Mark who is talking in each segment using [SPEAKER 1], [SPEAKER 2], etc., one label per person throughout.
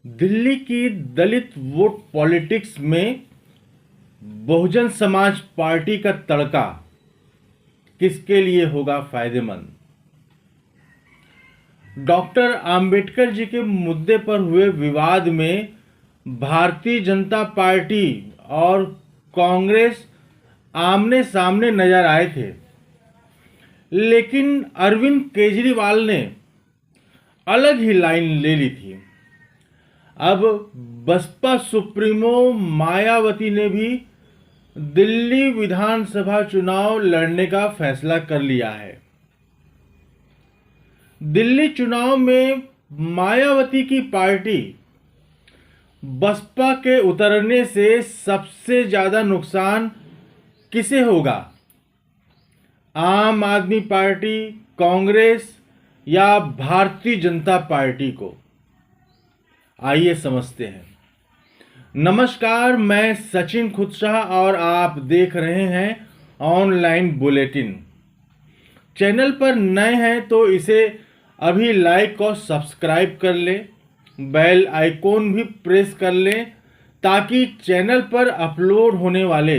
[SPEAKER 1] दिल्ली की दलित vote politics में Bahujan Samaj party का तड़का किसके लिए होगा फायदेमंद? डॉक्टर आंबेडकर जी के मुद्दे पर हुए विवाद में भारतीय जनता पार्टी और कांग्रेस आमने सामने नजर आए थे, लेकिन अरविंद केजरीवाल ने अलग ही लाइन ले ली थी। अब बसपा सुप्रीमो मायावती ने भी दिल्ली विधानसभा चुनाव लड़ने का फैसला कर लिया है। दिल्ली चुनाव में मायावती की पार्टी बसपा के उतरने से सबसे ज्यादा नुकसान किसे होगा? आम आदमी पार्टी, कांग्रेस या भारतीय जनता पार्टी को? आइए समझते हैं। नमस्कार, मैं सचिन खुदशाह और आप देख रहे हैं ऑनलाइन बुलेटिन। चैनल पर नए हैं तो इसे अभी लाइक और सब्सक्राइब कर लें, बेल आइकॉन भी प्रेस कर लें ताकि चैनल पर अपलोड होने वाले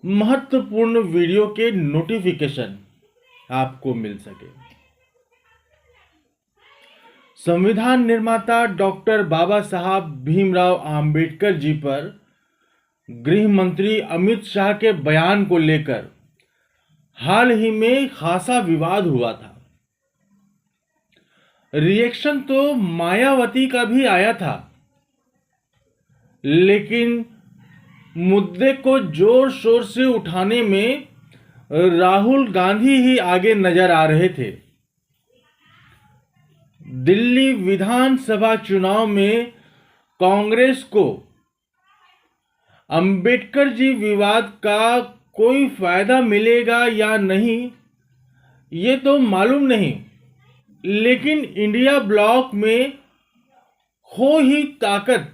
[SPEAKER 1] महत्वपूर्ण वीडियो के नोटिफिकेशन आपको मिल सके। संविधान निर्माता डॉक्टर बाबा साहब भीमराव आंबेडकर जी पर गृह मंत्री अमित शाह के बयान को लेकर हाल ही में खासा विवाद हुआ था। रिएक्शन तो मायावती का भी आया था, लेकिन मुद्दे को जोर शोर से उठाने में राहुल गांधी ही आगे नजर आ रहे थे। दिल्ली विधानसभा चुनाव में कांग्रेस को अंबेडकर जी विवाद का कोई फायदा मिलेगा या नहीं, ये तो मालूम नहीं, लेकिन इंडिया ब्लॉक में खो ही ताकत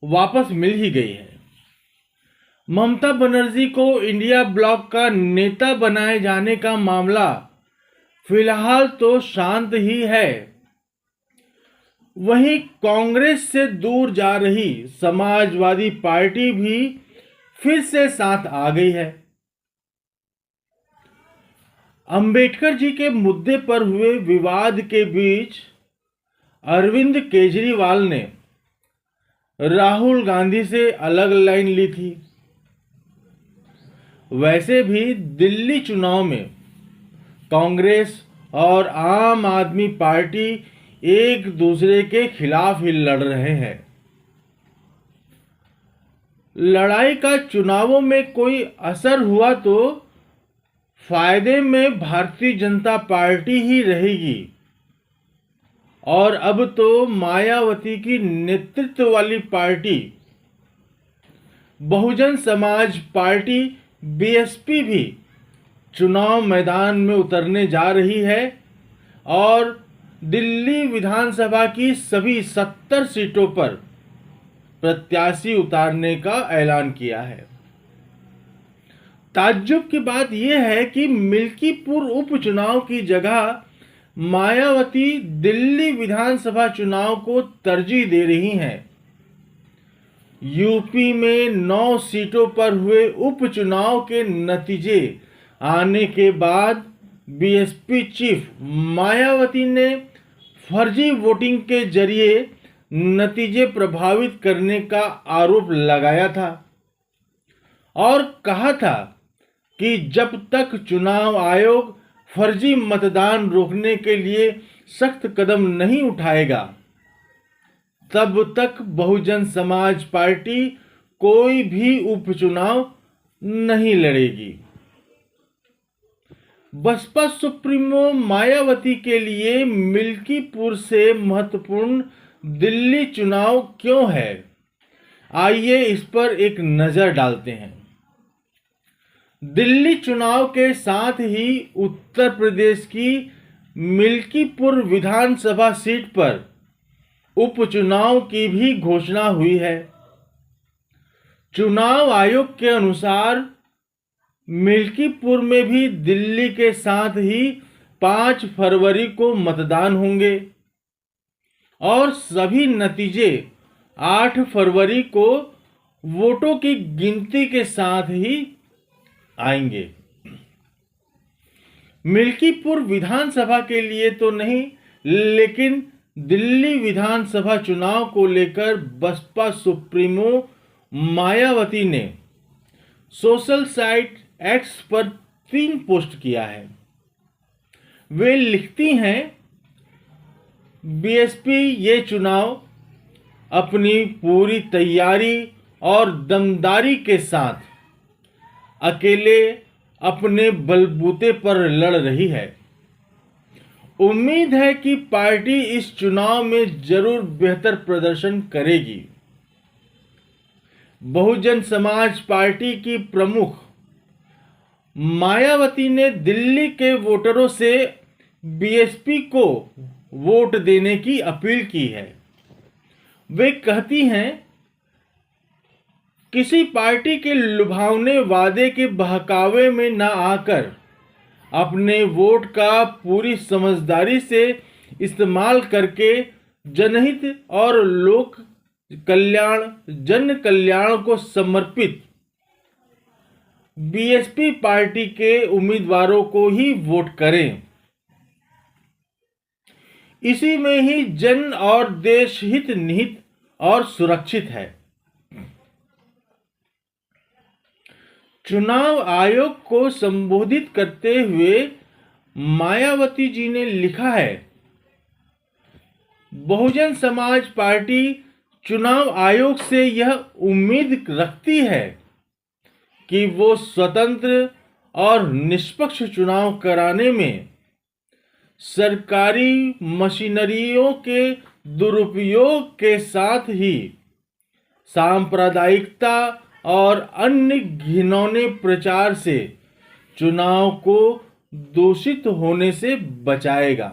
[SPEAKER 1] वापस मिल ही गई है। ममता बनर्जी को इंडिया ब्लॉक का नेता बनाए जाने का मामला फिलहाल तो शांत ही है। वहीं कांग्रेस से दूर जा रही समाजवादी पार्टी भी फिर से साथ आ गई है। अंबेडकर जी के मुद्दे पर हुए विवाद के बीच अरविंद केजरीवाल ने राहुल गांधी से अलग लाइन ली थी। वैसे भी दिल्ली चुनाव में कांग्रेस और आम आदमी पार्टी एक दूसरे के खिलाफ ही लड़ रहे हैं। लड़ाई का चुनावों में कोई असर हुआ तो फायदे में भारतीय जनता पार्टी ही रहेगी, और अब तो मायावती की नेतृत्व वाली party Bahujan Samaj party BSP भी चुनाव मैदान में उतरने जा रही है और दिल्ली विधानसभा की सभी 70 सीटों पर प्रत्याशी उतारने का ऐलान किया है। ताज्जुब की बात यह है कि मिल्कीपुर उपचुनाव की जगह मायावती दिल्ली विधानसभा चुनाव को तरजीह दे रही हैं। यूपी में 9 सीटों पर हुए उपचुनाव के नतीजे आने के बाद बीएसपी चीफ मायावती ने फर्जी वोटिंग के जरिए नतीजे प्रभावित करने का आरोप लगाया था और कहा था कि जब तक चुनाव आयोग फर्जी मतदान रोकने के लिए सख्त कदम नहीं उठाएगा, तब तक बहुजन समाज पार्टी कोई भी उपचुनाव नहीं लड़ेगी। बसपा सुप्रीमो मायावती के लिए मिल्कीपुर से महत्वपूर्ण दिल्ली चुनाव क्यों है? आइए इस पर एक नजर डालते हैं। दिल्ली चुनाव के साथ ही उत्तर प्रदेश की मिल्कीपुर विधानसभा सीट पर उपचुनाव की भी घोषणा हुई है। चुनाव आयोग के अनुसार मिल्कीपुर में भी दिल्ली के साथ ही 5 फरवरी को मतदान होंगे। और सभी नतीजे 8 फरवरी को वोटों की गिनती के साथ ही आएंगे। मिल्कीपुर विधानसभा के लिए तो नहीं, लेकिन दिल्ली विधानसभा चुनाव को लेकर बसपा सुप्रीमो मायावती ने सोशल साइट एक्स पर 3 पोस्ट किया है। वे लिखती हैं, बीएसपी ये चुनाव अपनी पूरी तैयारी और दमदारी के साथ अकेले अपने बलबूते पर लड़ रही है। उम्मीद है कि पार्टी इस चुनाव में जरूर बेहतर प्रदर्शन करेगी। बहुजन समाज पार्टी की प्रमुख मायावती ने दिल्ली के वोटरों से बीएसपी को वोट देने की अपील की है। वे कहती हैं, किसी पार्टी के लुभावने वादे के बहकावे में न आकर अपने वोट का पूरी समझदारी से इस्तेमाल करके जनहित और लोक कल्याण, जन कल्याण को समर्पित बीएसपी पार्टी के उम्मीदवारों को ही वोट करें। इसी में ही जन और देश हित निहित और सुरक्षित है। चुनाव आयोग को संबोधित करते हुए मायावती जी ने लिखा है, बहुजन समाज पार्टी चुनाव आयोग से यह उम्मीद रखती है कि वो स्वतंत्र और निष्पक्ष चुनाव कराने में सरकारी मशीनरियों के दुरुपयोग के साथ ही सांप्रदायिकता और अन्य घिनौने प्रचार से चुनाव को दूषित होने से बचाएगा।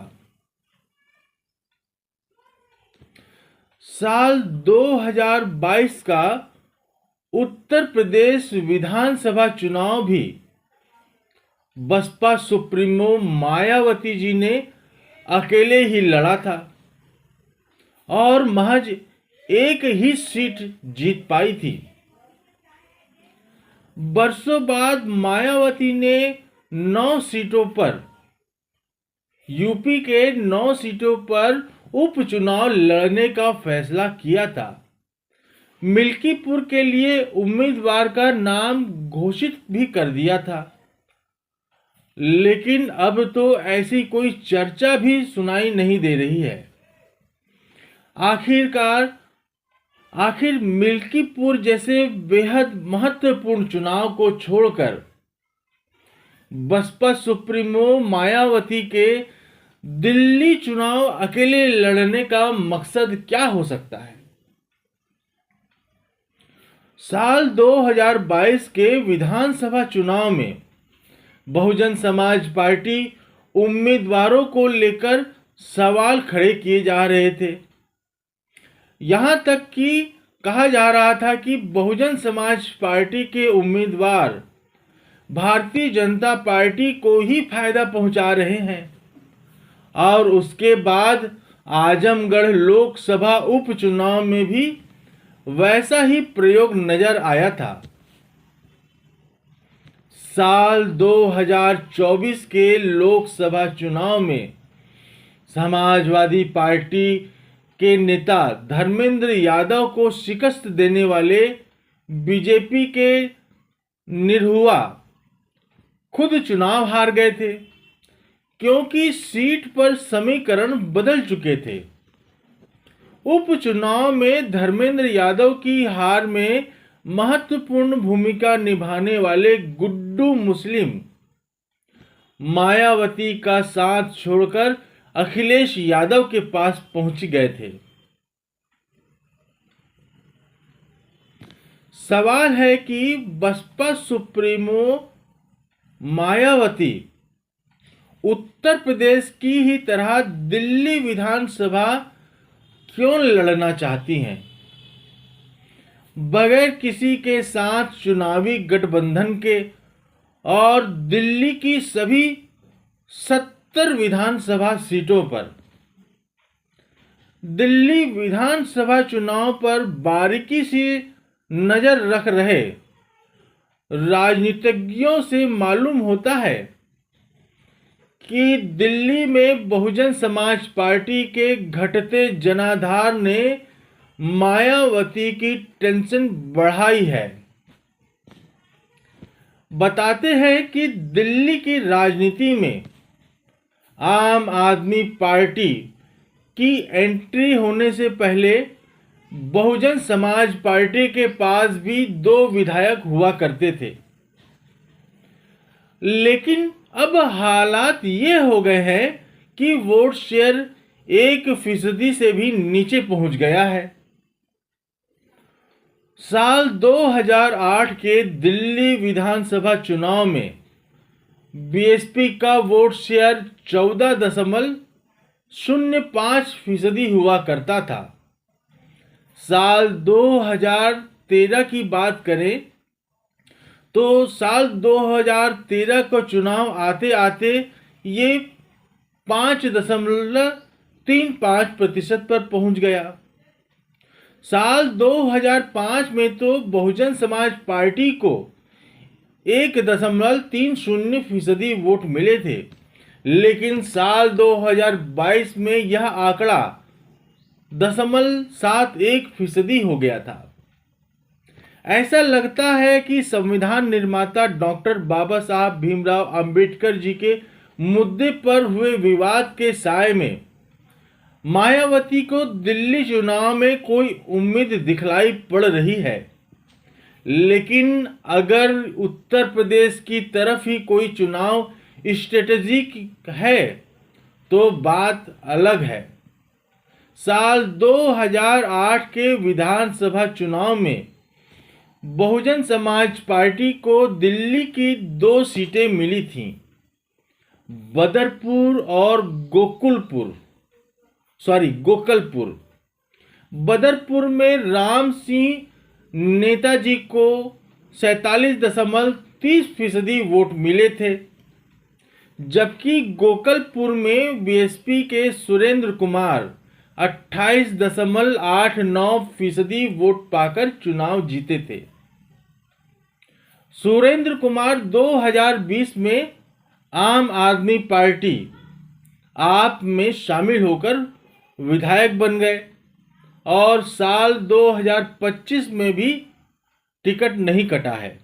[SPEAKER 1] साल 2022 का उत्तर प्रदेश विधानसभा चुनाव भी बसपा सुप्रीमो मायावती जी ने अकेले ही लड़ा था और महज एक ही सीट जीत पाई थी। बरसों बाद मायावती ने 9 सीटों पर, यूपी के 9 सीटों पर उपचुनाव लड़ने का फैसला किया था। मिल्कीपुर के लिए उम्मीदवार का नाम घोषित भी कर दिया था, लेकिन अब तो ऐसी कोई चर्चा भी सुनाई नहीं दे रही है। आखिर मिल्कीपुर जैसे बेहद महत्वपूर्ण चुनाव को छोड़कर बसपा सुप्रीमो मायावती के दिल्ली चुनाव अकेले लड़ने का मकसद क्या हो सकता है? साल 2022 के विधानसभा चुनाव में बहुजन समाज पार्टी उम्मीदवारों को लेकर सवाल खड़े किए जा रहे थे। यहां तक कि कहा जा रहा था कि बहुजन समाज पार्टी के उम्मीदवार भारतीय जनता पार्टी को ही फायदा पहुंचा रहे हैं और उसके बाद आजमगढ़ लोकसभा उपचुनाव में भी वैसा ही प्रयोग नजर आया था। साल 2024 के लोकसभा चुनाव में समाजवादी पार्टी के नेता धर्मेंद्र यादव को शिकस्त देने वाले बीजेपी के निरहुआ खुद चुनाव हार गए थे, क्योंकि सीट पर समीकरण बदल चुके थे। उपचुनाव में धर्मेंद्र यादव की हार में महत्वपूर्ण भूमिका निभाने वाले गुड्डू मुस्लिम मायावती का साथ छोड़कर अखिलेश यादव के पास पहुंच गए थे। सवाल है कि बसपा सुप्रीमो मायावती उत्तर प्रदेश की ही तरह दिल्ली विधानसभा क्यों लड़ना चाहती हैं, बगैर किसी के साथ चुनावी गठबंधन के, और दिल्ली की सभी 70 विधानसभा सीटों पर? दिल्ली विधानसभा चुनाव पर बारीकी से नजर रख रहे राजनीतिज्ञों से मालूम होता है कि दिल्ली में बहुजन समाज पार्टी के घटते जनाधार ने मायावती की टेंशन बढ़ाई है। बताते हैं कि दिल्ली की राजनीति में आम आदमी पार्टी की एंट्री होने से पहले बहुजन समाज पार्टी के पास भी 2 विधायक हुआ करते थे, लेकिन अब हालात ये हो गए हैं कि वोट शेयर 1% से भी नीचे पहुंच गया है। साल 2008 के दिल्ली विधानसभा चुनाव में बीएसपी का वोट शेयर 14.05% हुआ करता था। साल 2013 की बात करें तो साल 2013 को चुनाव आते आते ये 5.35% पर पहुंच गया। साल 2005 में तो बहुजन समाज पार्टी को 1.30% वोट मिले थे, लेकिन साल 2022 में यह आंकड़ा 0.71% हो गया था। ऐसा लगता है कि संविधान निर्माता डॉक्टर बाबा साहब भीमराव अंबेडकर जी के मुद्दे पर हुए विवाद के साए में मायावती को दिल्ली चुनाव में कोई उम्मीद दिखलाई पड़ रही है। लेकिन अगर उत्तर प्रदेश की तरफ ही कोई चुनाव स्ट्रेटजी है तो बात अलग है। साल 2008 के विधानसभा चुनाव में बहुजन समाज पार्टी को दिल्ली की 2 सीटें मिली थीं, बदरपुर और गोकलपुर। बदरपुर में राम सिंह नेताजी को 47.30% वोट मिले थे, जबकि गोकलपुर में बीएसपी के सुरेंद्र कुमार 28.89% वोट पाकर चुनाव जीते थे। सुरेंद्र कुमार 2020 में आम आदमी पार्टी आप में शामिल होकर विधायक बन गए और साल 2025 में भी टिकट नहीं कटा है।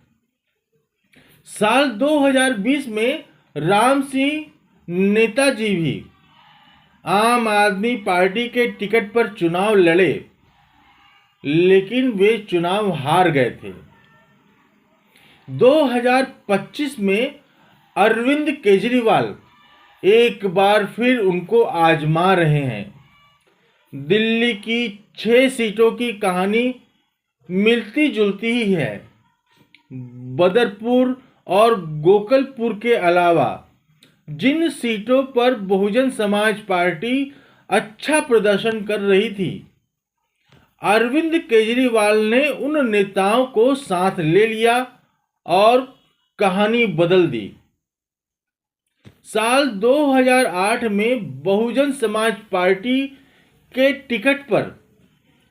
[SPEAKER 1] साल 2020 में राम सिंह नेताजी भी आम आदमी पार्टी के टिकट पर चुनाव लड़े, लेकिन वे चुनाव हार गए थे। 2025 में अरविंद केजरीवाल एक बार फिर उनको आजमा रहे हैं। दिल्ली की 6 सीटों की कहानी मिलती जुलती ही है। बदरपुर और गोकलपुर के अलावा जिन सीटों पर बहुजन समाज पार्टी अच्छा प्रदर्शन कर रही थी, अरविंद केजरीवाल ने उन नेताओं को साथ ले लिया और कहानी बदल दी। साल 2008 में बहुजन समाज पार्टी के टिकट पर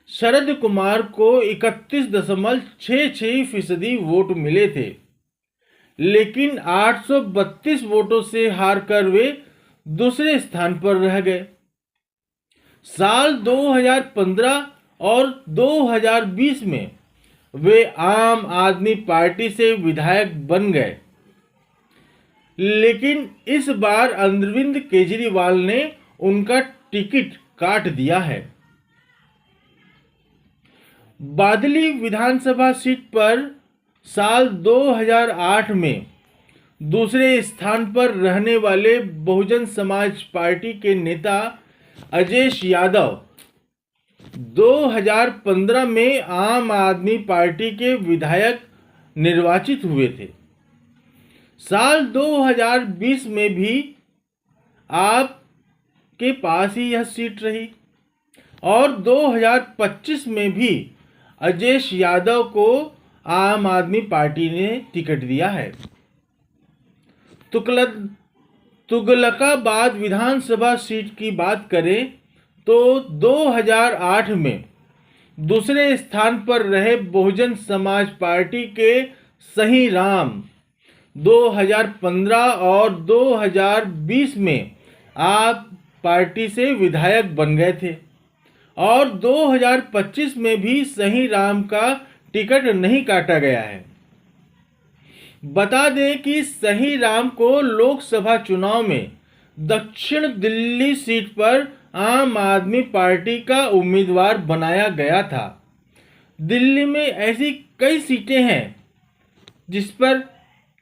[SPEAKER 1] शरद कुमार को 31.66% वोट मिले थे, लेकिन 832 वोटों से हारकर वे दूसरे स्थान पर रह गए। साल 2015 और 2020 में वे आम आदमी पार्टी से विधायक बन गए, लेकिन इस बार अरविंद केजरीवाल ने उनका टिकट काट दिया है। बादली विधानसभा सीट पर साल 2008 में दूसरे स्थान पर रहने वाले बहुजन समाज पार्टी के नेता अजयेश यादव 2015 में आम आदमी पार्टी के विधायक निर्वाचित हुए थे। साल 2020 में भी आपके पास ही यह सीट रही और 2025 में भी अजयेश यादव को आम आदमी पार्टी ने टिकट दिया है। तुगलकाबाद विधानसभा सीट की बात करें तो 2008 में दूसरे स्थान पर रहे बहुजन समाज पार्टी के सही राम 2015 और 2020 में आप पार्टी से विधायक बन गए थे और 2025 में भी सही राम का टिकट नहीं काटा गया है। बता दें कि सही राम को लोकसभा चुनाव में दक्षिण दिल्ली सीट पर आम आदमी पार्टी का उम्मीदवार बनाया गया था। दिल्ली में ऐसी कई सीटें हैं जिस पर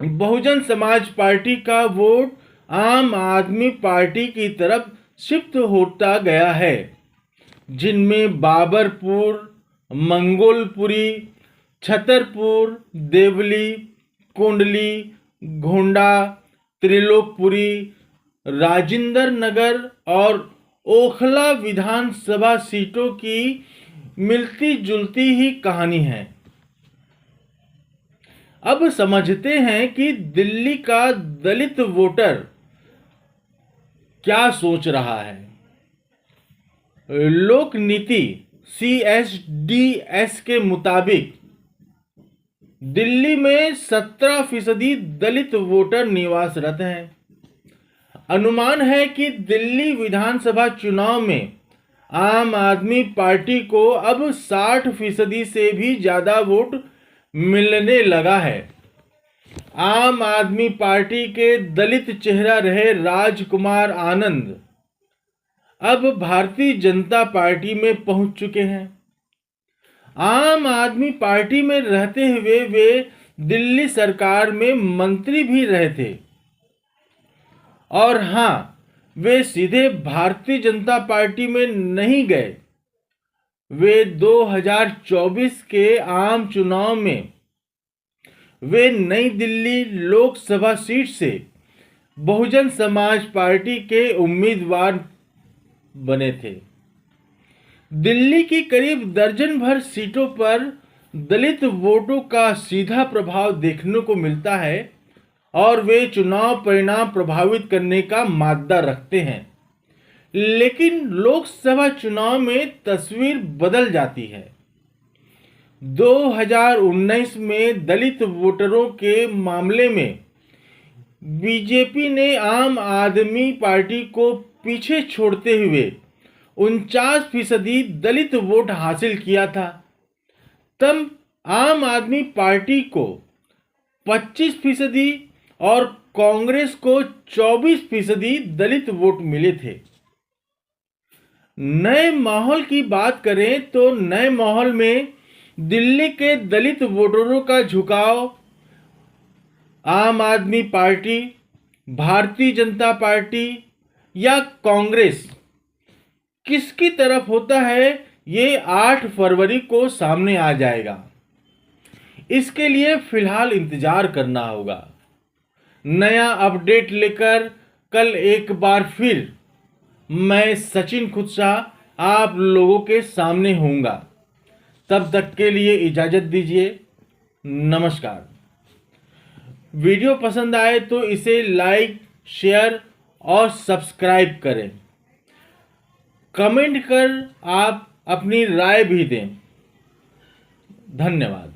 [SPEAKER 1] बहुजन समाज पार्टी का वोट आम आदमी पार्टी की तरफ शिफ्ट होता गया है, जिनमें बाबरपुर, मंगोलपुरी, छतरपुर, देवली, कुंडली, गोंडा, त्रिलोकपुरी, राजेंद्र नगर और ओखला विधानसभा सीटों की मिलती जुलती ही कहानी है। अब समझते हैं कि दिल्ली का दलित वोटर क्या सोच रहा है। लोक नीति CSDS के मुताबिक दिल्ली में 17% दलित वोटर निवासरत हैं। अनुमान है कि दिल्ली विधानसभा चुनाव में आम आदमी पार्टी को अब 60% से भी ज़्यादा वोट मिलने लगा है। आम आदमी पार्टी के दलित चेहरा रहे राजकुमार आनंद अब भारतीय जनता पार्टी में पहुंच चुके हैं। आम आदमी पार्टी में रहते हुए वे दिल्ली सरकार में मंत्री भी रहे थे और हाँ, वे सीधे भारतीय जनता पार्टी में नहीं गए। वे 2024 के आम चुनाव में वे नई दिल्ली लोकसभा सीट से बहुजन समाज पार्टी के उम्मीदवार बने थे। दिल्ली की करीब दर्जन भर सीटों पर दलित वोटों का सीधा प्रभाव देखने को मिलता है और वे चुनाव परिणाम प्रभावित करने का मादा रखते हैं। लेकिन लोकसभा चुनाव में तस्वीर बदल जाती है। 2019 में दलित वोटरों के मामले में बीजेपी ने आम आदमी पार्टी को पीछे छोड़ते हुए 49% दलित वोट हासिल किया था। तब आम आदमी पार्टी को 25% और कांग्रेस को 24% दलित वोट मिले थे। नए माहौल की बात करें तो नए माहौल में दिल्ली के दलित वोटरों का झुकाव आम आदमी पार्टी, भारतीय जनता पार्टी या कांग्रेस किसकी तरफ होता है, ये 8 फरवरी को सामने आ जाएगा। इसके लिए फिलहाल इंतजार करना होगा। नया अपडेट लेकर कल एक बार फिर मैं सचिन खुदशाह आप लोगों के सामने होऊंगा। तब तक के लिए इजाज़त दीजिए। नमस्कार। वीडियो पसंद आए तो इसे लाइक, शेयर और सब्सक्राइब करें। कमेंट कर आप अपनी राय भी दें। धन्यवाद।